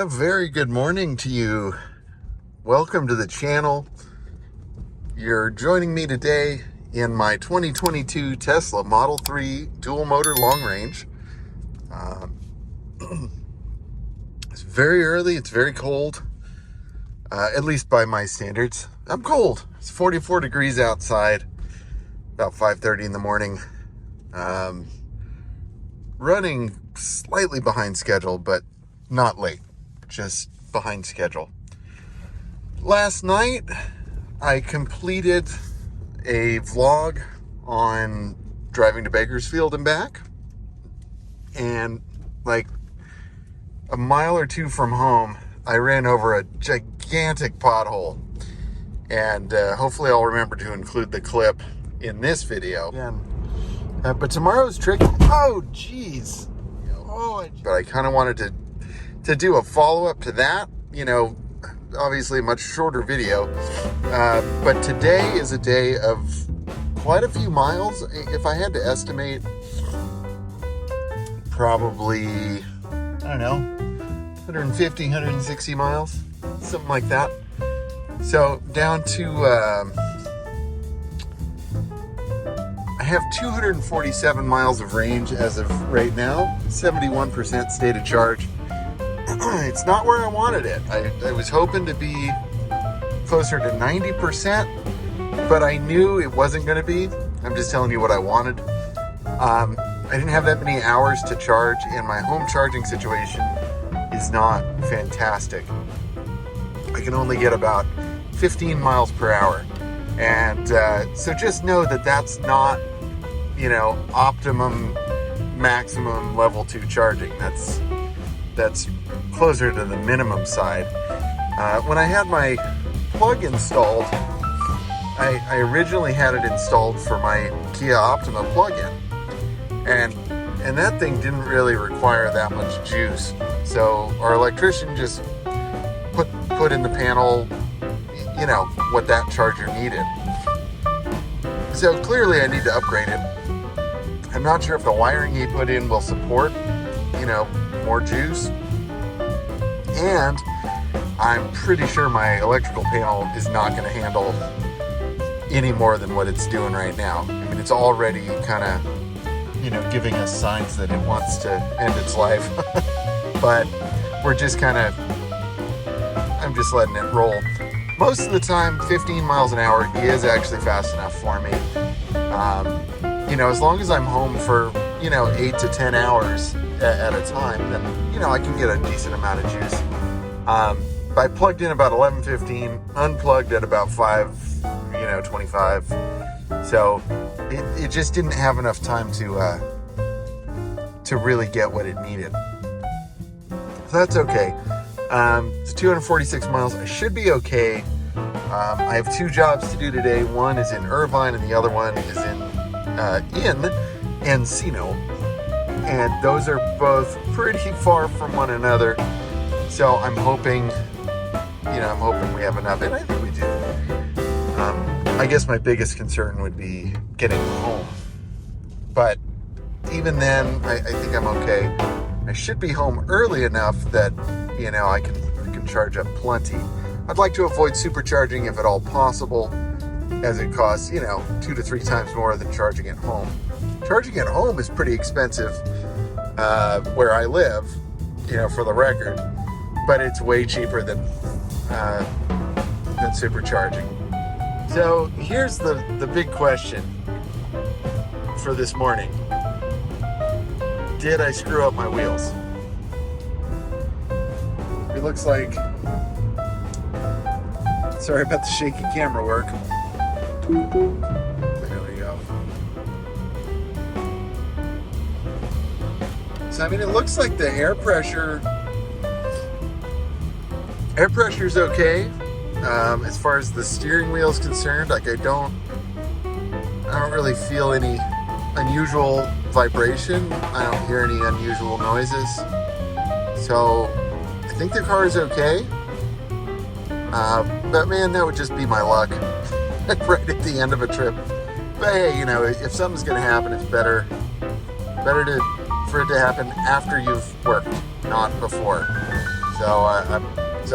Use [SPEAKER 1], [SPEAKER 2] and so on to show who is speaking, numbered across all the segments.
[SPEAKER 1] A very good morning to you. Welcome to the channel. You're joining me today in my 2022 Tesla Model 3 dual motor long range. It's very early, it's very cold, at least by my standards. I'm cold. It's 44 degrees outside, about 5:30 in the morning. Running slightly behind schedule, but not late, just behind schedule. Last night, I completed a vlog on driving to Bakersfield and back. And like a mile or two from home, I ran over a gigantic pothole. And hopefully I'll remember to include the clip in this video. But tomorrow's tricky. Oh, geez. But I kind of wanted to do a follow-up to that. You know, obviously a much shorter video. But today is a day of quite a few miles. If I had to estimate, probably, I don't know, 150, 160 miles, something like that. So down to, I have 247 miles of range as of right now, 71% state of charge. It's not where I wanted it. I was hoping to be closer to 90%, but I knew it wasn't going to be. I'm just telling you what I wanted. I didn't have that many hours to charge, and my home charging situation is not fantastic. I can only get about 15 miles per hour. And so just know that that's not, you know, optimum, maximum level 2 charging. That's closer to the minimum side. When I had my plug installed, I originally had it installed for my Kia Optima plug-in. And that thing didn't really require that much juice. So our electrician just put in the panel, you know, what that charger needed. So clearly I need to upgrade it. I'm not sure if the wiring he put in will support, you know, more juice. And I'm pretty sure my electrical panel is not going to handle any more than what it's doing right now. I mean, it's already kind of, you know, giving us signs that it wants to end its life. But we're just kind of, I'm just letting it roll. Most of the time, 15 miles an hour is actually fast enough for me. You know, as long as I'm home for, you know, 8 to 10 hours at a time, then, you know, I can get a decent amount of juice. I plugged in about 11:15, unplugged at about 5:25. So it just didn't have enough time to really get what it needed. So that's okay. It's 246 miles. I should be okay. I have 2 jobs to do today. One is in Irvine and the other one is in Encino. And those are both pretty far from one another. So I'm hoping, you know, we have enough. And I think we do. I guess my biggest concern would be getting home. But even then, I think I'm okay. I should be home early enough that, you know, I can charge up plenty. I'd like to avoid supercharging if at all possible, as it costs, you know, 2 to 3 times more than charging at home. Charging at home is pretty expensive where I live, you know, for the record, but it's way cheaper than supercharging. So here's the big question for this morning. Did I screw up my wheels? It looks like, sorry about the shaky camera work. There we go. So I mean, it looks like the air pressure's okay. As far as the steering wheel is concerned, like I don't really feel any unusual vibration. I don't hear any unusual noises. So I think the car is okay. But man, that would just be my luck right at the end of a trip. But hey, you know, if something's going to happen, it's better for it to happen after you've worked, not before. So So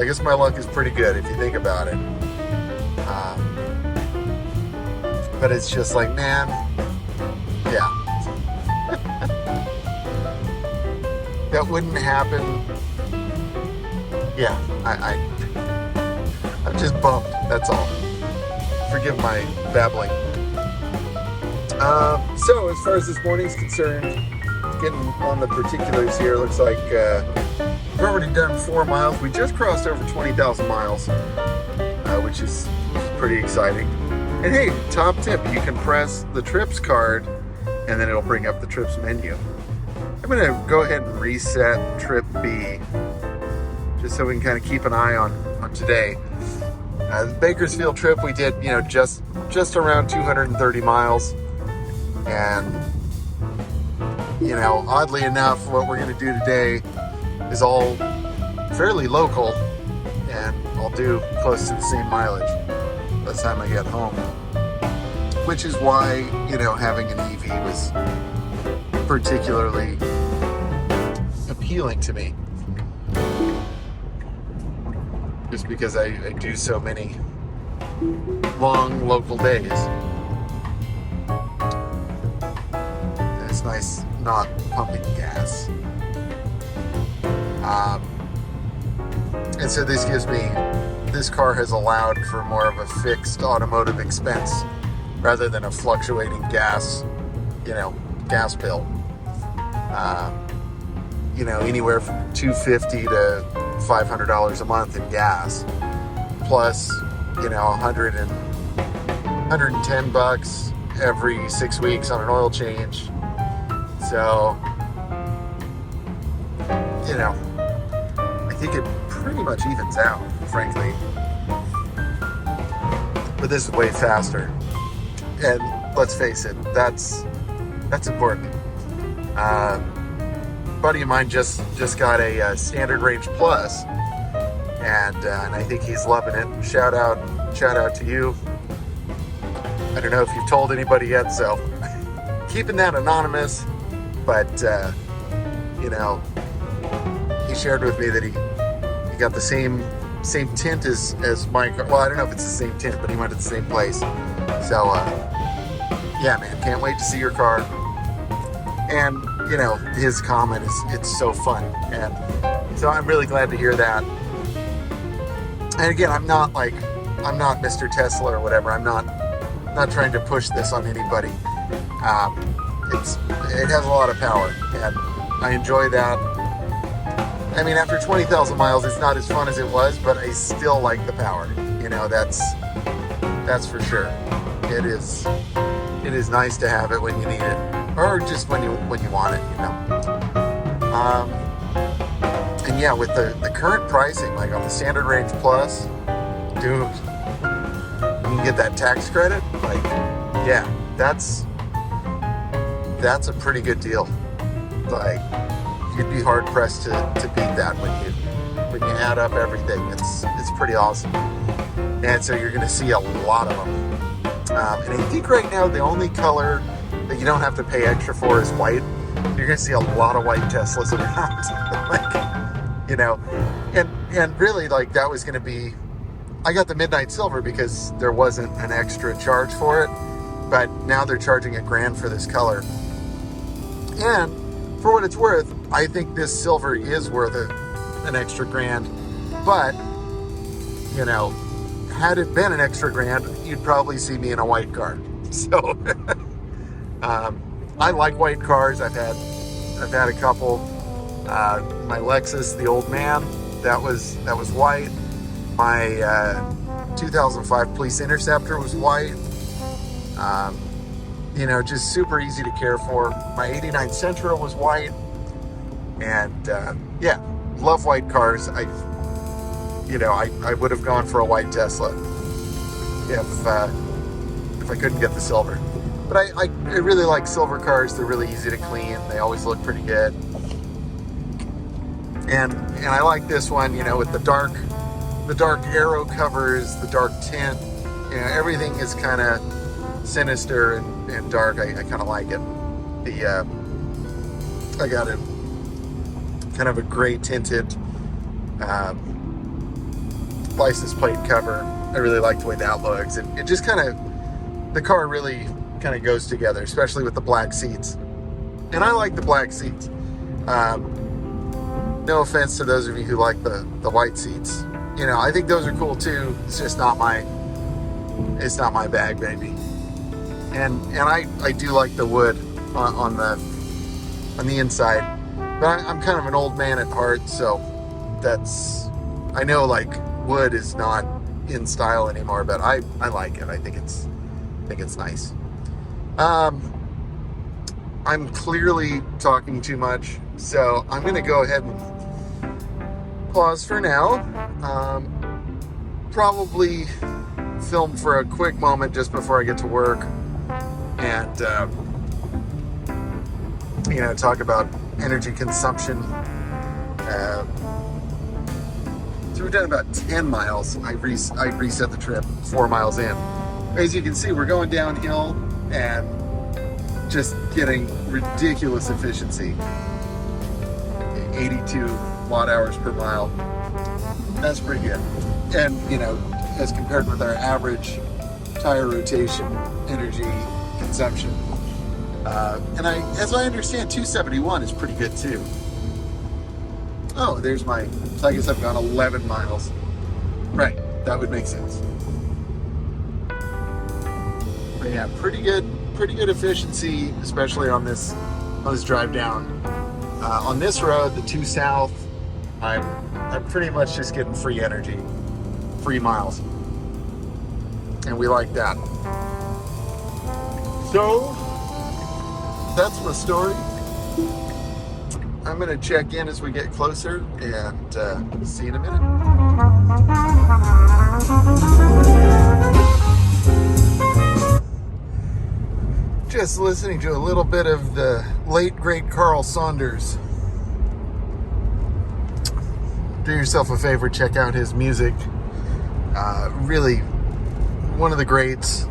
[SPEAKER 1] I guess my luck is pretty good if you think about it. But it's just like, man, yeah. That wouldn't happen. Yeah, I'm just bummed, that's all. Forgive my babbling. So as far as this morning's concerned, getting on the particulars here, looks like we've already done 4 miles. We just crossed over 20,000 miles, which is pretty exciting. And hey, top tip, you can press the trips card and then it'll bring up the trips menu. I'm going to go ahead and reset trip B just so we can kind of keep an eye on today. The Bakersfield trip we did, just around 230 miles. And, oddly enough, what we're going to do today is all fairly local, and I'll do close to the same mileage by the time I get home. Which is why, having an EV was particularly appealing to me. Just because I do so many long local days. And it's nice not pumping gas. And so this car has allowed for more of a fixed automotive expense rather than a fluctuating gas bill. Anywhere from $250 to $500 a month in gas, plus, $110 every 6 weeks on an oil change. So, I think it pretty much evens out, frankly. But this is way faster. And let's face it, that's important. Buddy of mine just got a Standard Range Plus, and I think he's loving it. Shout out to you. I don't know if you've told anybody yet, so keeping that anonymous. But he shared with me that he got the same tint as my car. Well, I don't know if it's the same tint, but he went to the same place. So yeah, man, can't wait to see your car. And his comment is, it's so fun. And so I'm really glad to hear that. And again, I'm not Mr. Tesla or whatever. I'm not trying to push this on anybody. It has a lot of power, and I enjoy that. I mean, after 20,000 miles, it's not as fun as it was, but I still like the power. That's for sure. It is nice to have it when you need it, or just when you want it. And yeah, with the current pricing, like on the Standard Range Plus, dude, you can get that tax credit. Like, yeah, that's a pretty good deal. Like, you'd be hard pressed to beat that when you add up everything. It's pretty awesome. And so you're going to see a lot of them. And I think right now the only color that you don't have to pay extra for is white. You're going to see a lot of white Teslas around. And really, like, that was going to be, I got the Midnight Silver because there wasn't an extra charge for it, but now they're charging $1,000 for this color. And for what it's worth, I think this silver is worth an extra $1,000, but, had it been an extra $1,000, you'd probably see me in a white car. So, I like white cars. I've had a couple. My Lexus, the old man, that was white. My 2005 Police Interceptor was white. Just super easy to care for. My 89 Sentra was white. And yeah, love white cars. I would have gone for a white Tesla if I couldn't get the silver. But I really like silver cars. They're really easy to clean. They always look pretty good. And I like this one, with the dark aero covers, the dark tint. Everything is kind of sinister and dark. I kind of like it. I got a kind of a gray tinted license plate cover. I really like the way that looks. It just kind of, the car really kind of goes together, especially with the black seats. And I like the black seats. No offense to those of you who like the white seats. You know, I think those are cool too. It's just not my bag, baby. And I do like the wood on the inside. But I'm kind of an old man at heart, so I know like wood is not in style anymore, but I like it. I think it's nice. I'm clearly talking too much, so I'm going to go ahead and pause for now. Probably film for a quick moment just before I get to work, and talk about energy consumption. So we've done about 10 miles. I reset the trip 4 miles in. As you can see, we're going downhill and just getting ridiculous efficiency. 82 watt hours per mile. That's pretty good. And, as compared with our average tire rotation energy consumption. And as I understand, 271 is pretty good too. Oh, there's so I guess I've gone 11 miles. Right, that would make sense. But yeah, pretty good efficiency, especially on this drive down. On this road, the 2 South, I'm pretty much just getting free energy, free miles. And we like that. So, that's my story. I'm going to check in as we get closer, and see you in a minute. Just listening to a little bit of the late, great Carl Saunders. Do yourself a favor, check out his music. Really, one of the greats.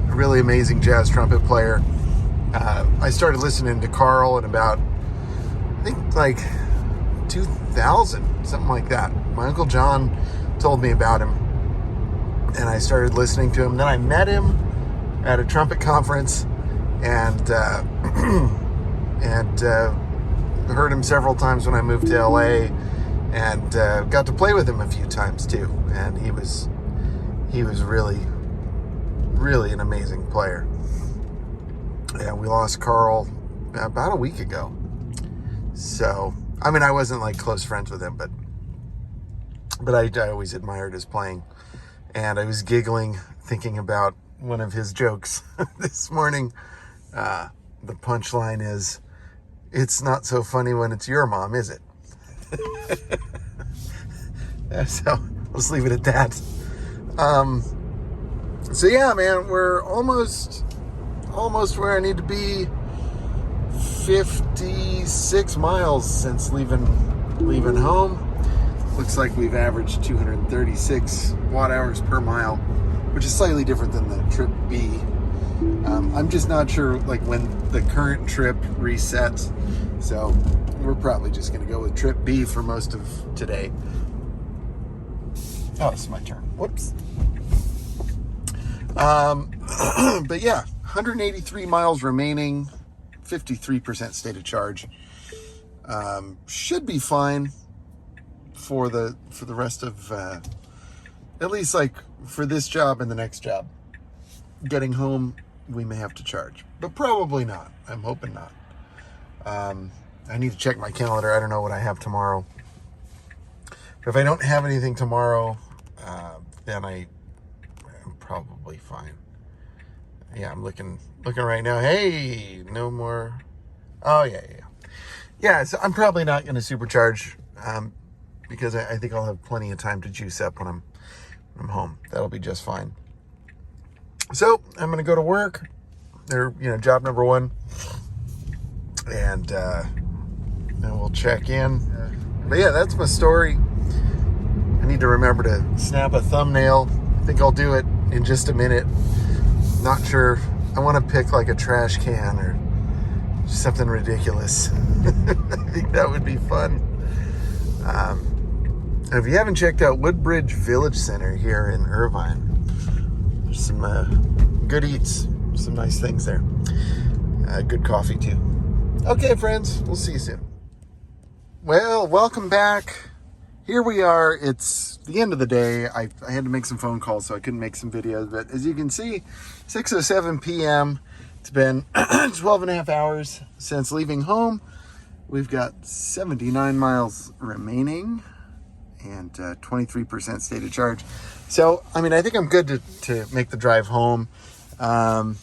[SPEAKER 1] A really amazing jazz trumpet player. I started listening to Carl in about, I think, like 2000, something like that. My Uncle John told me about him, and I started listening to him. Then I met him at a trumpet conference, and heard him several times when I moved to LA, and got to play with him a few times too. And he was really, really an amazing player. And we lost Carl about a week ago. So, I mean, I wasn't like close friends with him, but I always admired his playing. And I was giggling thinking about one of his jokes this morning. The punchline is, "It's not so funny when it's your mom, is it?" So let's leave it at that. So yeah, man, we're almost where I need to be. 56 miles since leaving home. Looks like we've averaged 236 watt hours per mile, which is slightly different than the trip B. I'm just not sure like when the current trip resets, so we're probably just going to go with trip B for most of today. Oh, it's my turn. Whoops. But yeah, 183 miles remaining, 53% state of charge. Should be fine for the rest of, at least like for this job and the next job. Getting home, we may have to charge, but probably not. I'm hoping not. I need to check my calendar. I don't know what I have tomorrow. But if I don't have anything tomorrow, then I'm probably fine. Yeah, I'm looking right now. Hey, no more. Oh, yeah. Yeah, so I'm probably not going to supercharge because I think I'll have plenty of time to juice up when I'm home. That'll be just fine. So I'm going to go to work. They're, job number 1. And then we'll check in. But yeah, that's my story. I need to remember to snap a thumbnail. I think I'll do it in just a minute. Not sure. I want to pick like a trash can or something ridiculous. I think that would be fun. If you haven't checked out Woodbridge Village Center here in Irvine, there's some good eats, some nice things there. Good coffee too. Okay, friends, we'll see you soon. Well, welcome back. Here we are. It's the end of the day. I had to make some phone calls, so I couldn't make some videos. But as you can see, 6:07 p.m. It's been 12 and a half hours since leaving home. We've got 79 miles remaining and 23% state of charge. So, I mean, I think I'm good to make the drive home. You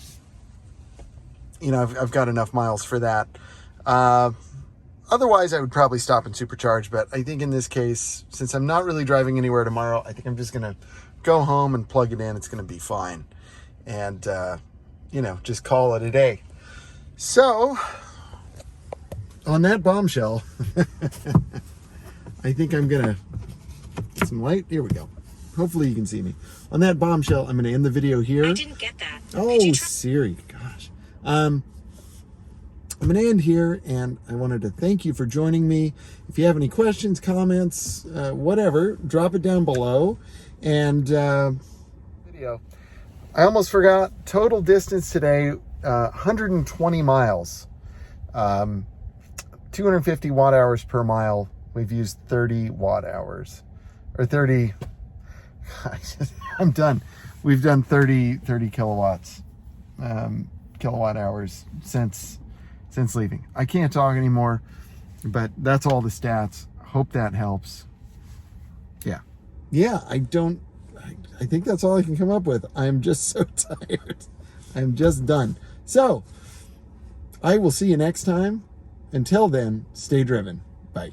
[SPEAKER 1] know, I've got enough miles for that. Otherwise, I would probably stop and supercharge. But I think in this case, since I'm not really driving anywhere tomorrow, I think I'm just going to go home and plug it in. It's going to be fine. And, you know, just call it a day. So, on that bombshell, I think I'm going to get some light. Here we go. Hopefully you can see me. On that bombshell, I'm going to end the video here.
[SPEAKER 2] I didn't get that.
[SPEAKER 1] Oh, Siri. Gosh. I'm going to end here, and I wanted to thank you for joining me. If you have any questions, comments, whatever, drop it down below. And video. I almost forgot. Total distance today, 120 miles. 250 watt hours per mile. We've used 30 watt hours. Or 30... I'm done. We've done 30 kilowatts. Kilowatt hours since leaving. I can't talk anymore, but that's all the stats. Hope that helps. Yeah, I think that's all I can come up with. I'm just so tired. I'm just done. So I will see you next time. Until then, stay driven. Bye.